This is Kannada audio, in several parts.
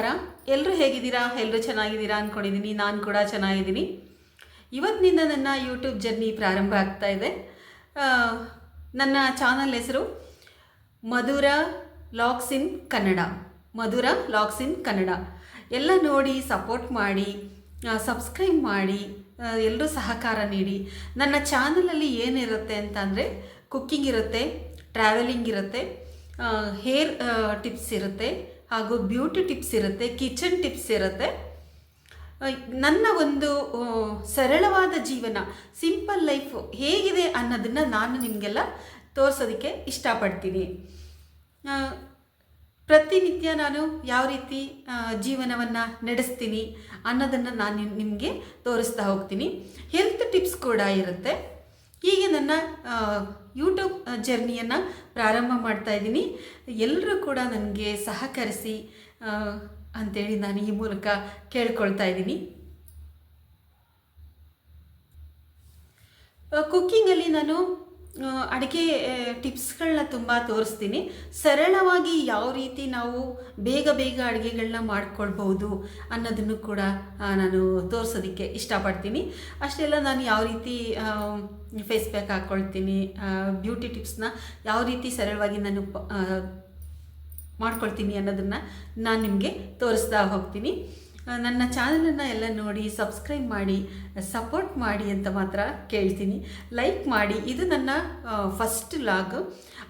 ನಮಸ್ಕಾರ. ಎಲ್ಲರೂ ಹೇಗಿದ್ದೀರಾ? ಎಲ್ಲರೂ ಚೆನ್ನಾಗಿದ್ದೀರಾ ಅಂದ್ಕೊಂಡಿದ್ದೀನಿ. ನಾನು ಕೂಡ ಚೆನ್ನಾಗಿದ್ದೀನಿ. ಇವತ್ತಿನಿಂದ ನನ್ನ ಯೂಟ್ಯೂಬ್ ಜರ್ನಿ ಪ್ರಾರಂಭ ಆಗ್ತಾ ಇದೆ. ನನ್ನ ಚಾನಲ್ ಹೆಸರು ಮಧುರ ಲಾಗ್ಸ್ ಇನ್ ಕನ್ನಡ. ಮಧುರ ಲಾಗ್ಸ್ ಇನ್ ಕನ್ನಡ. ಎಲ್ಲ ನೋಡಿ ಸಪೋರ್ಟ್ ಮಾಡಿ, ಸಬ್ಸ್ಕ್ರೈಬ್ ಮಾಡಿ, ಎಲ್ಲರೂ ಸಹಕಾರ ನೀಡಿ. ನನ್ನ ಚಾನಲಲ್ಲಿ ಏನಿರುತ್ತೆ ಅಂತ ಅಂದರೆ ಕುಕ್ಕಿಂಗ್ ಇರುತ್ತೆ, ಟ್ರಾವೆಲಿಂಗ್ ಇರುತ್ತೆ, ಹೇರ್ ಟಿಪ್ಸ್ ಇರುತ್ತೆ, ಹಾಗೂ ಬ್ಯೂಟಿ ಟಿಪ್ಸ್ ಇರುತ್ತೆ, ಕಿಚನ್ ಟಿಪ್ಸ್ ಇರುತ್ತೆ. ನನ್ನ ಒಂದು ಸರಳವಾದ ಜೀವನ, ಸಿಂಪಲ್ ಲೈಫು ಹೇಗಿದೆ ಅನ್ನೋದನ್ನು ನಾನು ನಿಮಗೆಲ್ಲ ತೋರಿಸೋದಕ್ಕೆ ಇಷ್ಟಪಡ್ತೀನಿ. ಪ್ರತಿನಿತ್ಯ ನಾನು ಯಾವ ರೀತಿ ಜೀವನವನ್ನು ನಡೆಸ್ತೀನಿ ಅನ್ನೋದನ್ನು ನಾನು ನಿಮಗೆ ತೋರಿಸ್ತಾ ಹೋಗ್ತೀನಿ. ಹೆಲ್ತ್ ಟಿಪ್ಸ್ ಕೂಡ ಇರುತ್ತೆ. ಹೀಗೆ ನನ್ನ ಯೂಟ್ಯೂಬ್ ಜರ್ನಿಯನ್ನು ಪ್ರಾರಂಭ ಮಾಡ್ತಾ ಇದ್ದೀನಿ. ಎಲ್ಲರೂ ಕೂಡ ನನಗೆ ಸಹಕರಿಸಿ ಅಂಥೇಳಿ ನಾನು ಈ ಮೂಲಕ ಕೇಳ್ಕೊಳ್ತಾ ಇದ್ದೀನಿ. ಕುಕ್ಕಿಂಗಲ್ಲಿ ನಾನು ಅಡುಗೆ ಟಿಪ್ಸ್ಗಳನ್ನ ತುಂಬ ತೋರಿಸ್ತೀನಿ. ಸರಳವಾಗಿ ಯಾವ ರೀತಿ ನಾವು ಬೇಗ ಅಡುಗೆಗಳನ್ನ ಮಾಡ್ಕೊಳ್ಬೋದು ಅನ್ನೋದನ್ನು ಕೂಡ ನಾನು ತೋರಿಸೋದಕ್ಕೆ ಇಷ್ಟಪಡ್ತೀನಿ. ಅಷ್ಟೆಲ್ಲ ನಾನು ಯಾವ ರೀತಿ ಫೇಸ್ ಪ್ಯಾಕ್ ಹಾಕ್ಕೊಳ್ತೀನಿ, ಬ್ಯೂಟಿ ಟಿಪ್ಸ್ನ ಯಾವ ರೀತಿ ಸರಳವಾಗಿ ನಾನು ಮಾಡ್ಕೊಳ್ತೀನಿ ಅನ್ನೋದನ್ನು ನಾನು ನಿಮಗೆ ತೋರಿಸ್ತಾ ಹೋಗ್ತೀನಿ. ನನ್ನ ಚಾನಲನ್ನು ಎಲ್ಲ ನೋಡಿ ಸಬ್ಸ್ಕ್ರೈಬ್ ಮಾಡಿ, ಸಪೋರ್ಟ್ ಮಾಡಿ ಅಂತ ಮಾತ್ರ ಕೇಳ್ತೀನಿ. ಲೈಕ್ ಮಾಡಿ. ಇದು ನನ್ನ ಫಸ್ಟ್ ಲಾಗ್.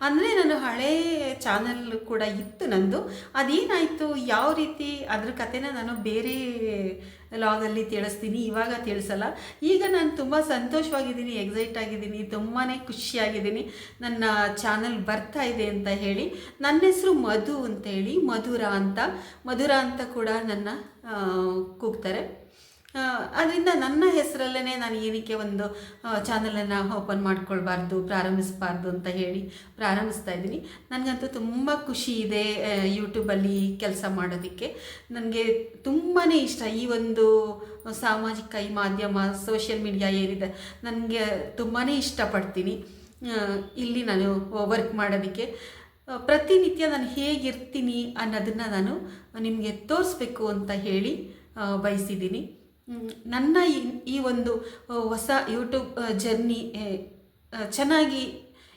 ಅಂದರೆ ನಾನು ಹಳೇ ಚಾನಲ್ ಕೂಡ ಇತ್ತು ನಂದು. ಅದೇನಾಯಿತು, ಯಾವ ರೀತಿ ಅದ್ರ ಕಥೆನ ನಾನು ಬೇರೆ ಲಾಗಲ್ಲಿ ತಿಳಿಸ್ತೀನಿ, ಇವಾಗ ತಿಳಿಸಲ್ಲ. ಈಗ ನಾನು ತುಂಬ ಸಂತೋಷವಾಗಿದ್ದೀನಿ, ಎಕ್ಸೈಟ್ ಆಗಿದ್ದೀನಿ, ತುಂಬಾ ಖುಷಿಯಾಗಿದ್ದೀನಿ ನನ್ನ ಚಾನಲ್ ಬರ್ತಾ ಇದೆ ಅಂತ ಹೇಳಿ. ನನ್ನ ಹೆಸರು ಮಧು ಅಂತೇಳಿ, ಮಧುರ ಅಂತ ಕೂಡ ನನ್ನ ಕೂಗ್ತಾರೆ. ಅದರಿಂದ ನನ್ನ ಹೆಸರಲ್ಲೇ ನಾನು ಏನಕ್ಕೆ ಒಂದು ಚಾನಲನ್ನು ಓಪನ್ ಮಾಡ್ಕೊಳ್ಬಾರ್ದು, ಪ್ರಾರಂಭಿಸಬಾರ್ದು ಅಂತ ಹೇಳಿ ಪ್ರಾರಂಭಿಸ್ತಾ ಇದ್ದೀನಿ. ನನಗಂತೂ ತುಂಬ ಖುಷಿ ಇದೆ ಯೂಟ್ಯೂಬಲ್ಲಿ ಕೆಲಸ ಮಾಡೋದಕ್ಕೆ. ನನಗೆ ತುಂಬಾ ಇಷ್ಟ ಈ ಒಂದು ಸಾಮಾಜಿಕ ಈ ಮಾಧ್ಯಮ, ಸೋಷಿಯಲ್ ಮೀಡಿಯಾ ಏನಿದೆ, ನನಗೆ ತುಂಬಾ ಇಷ್ಟಪಡ್ತೀನಿ ಇಲ್ಲಿ ನಾನು ವರ್ಕ್ ಮಾಡೋದಕ್ಕೆ. ಪ್ರತಿನಿತ್ಯ ನಾನು ಹೇಗಿರ್ತೀನಿ ಅನ್ನೋದನ್ನು ನಾನು ನಿಮಗೆ ತೋರಿಸ್ಬೇಕು ಅಂತ ಹೇಳಿ ಬಯಸಿದ್ದೀನಿ. ನನ್ನ ಈ ಒಂದು ಹೊಸ ಯೂಟ್ಯೂಬ್ ಜರ್ನಿ ಚೆನ್ನಾಗಿ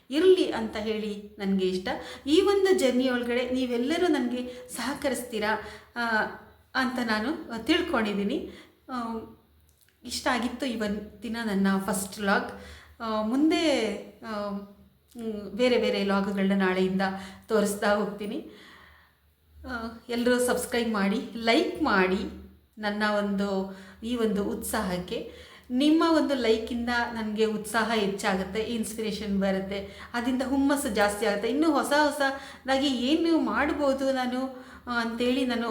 ಇರಲಿ ಅಂತ ಹೇಳಿ ನನಗೆ ಇಷ್ಟ. ಈ ಒಂದು ಜರ್ನಿ ಒಳಗಡೆ ನೀವೆಲ್ಲರೂ ನನಗೆ ಸಹಕರಿಸ್ತೀರಾ ಅಂತ ನಾನು ತಿಳ್ಕೊಂಡಿದ್ದೀನಿ. ಇಷ್ಟ ಆಗಿತ್ತು ಇವತ್ತಿನ ನನ್ನ ಫಸ್ಟ್ ಲಾಗ್. ಮುಂದೆ ಬೇರೆ ಲಾಗ್ಗಳನ್ನ ನಾಳೆಯಿಂದ ತೋರಿಸ್ತಾ ಹೋಗ್ತೀನಿ. ಎಲ್ಲರೂ ಸಬ್ಸ್ಕ್ರೈಬ್ ಮಾಡಿ, ಲೈಕ್ ಮಾಡಿ. ನನ್ನ ಈ ಒಂದು ಉತ್ಸಾಹಕ್ಕೆ ನಿಮ್ಮ ಒಂದು ಲೈಕಿಂದ ನನಗೆ ಉತ್ಸಾಹ ಹೆಚ್ಚಾಗುತ್ತೆ, ಇನ್ಸ್ಪಿರೇಷನ್ ಬರುತ್ತೆ, ಅದರಿಂದ ಹುಮ್ಮಸ್ಸು ಜಾಸ್ತಿ ಆಗುತ್ತೆ. ಇನ್ನೂ ಹೊಸದಾಗಿ ಏನು ಮಾಡ್ಬೋದು ನಾನು ಅಂಥೇಳಿ ನಾನು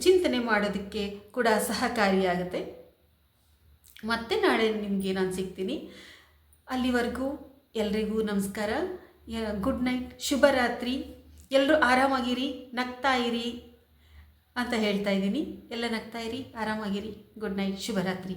ಚಿಂತನೆ ಮಾಡೋದಕ್ಕೆ ಕೂಡ ಸಹಕಾರಿಯಾಗುತ್ತೆ. ಮತ್ತೆ ನಾಳೆ ನಿಮಗೆ ನಾನು ಸಿಗ್ತೀನಿ. ಅಲ್ಲಿವರೆಗೂ ಎಲ್ರಿಗೂ ನಮಸ್ಕಾರ, ಗುಡ್ ನೈಟ್, ಶುಭರಾತ್ರಿ. ಎಲ್ಲರೂ ಆರಾಮಾಗಿರಿ, ನಗ್ತಾ ಇರಿ ಅಂತ ಹೇಳ್ತಾ ಇದ್ದೀನಿ. ಎಲ್ಲ ನಗ್ತಾ ಇರಿ, ಆರಾಮಾಗಿರಿ. ಗುಡ್ ನೈಟ್, ಶುಭರಾತ್ರಿ.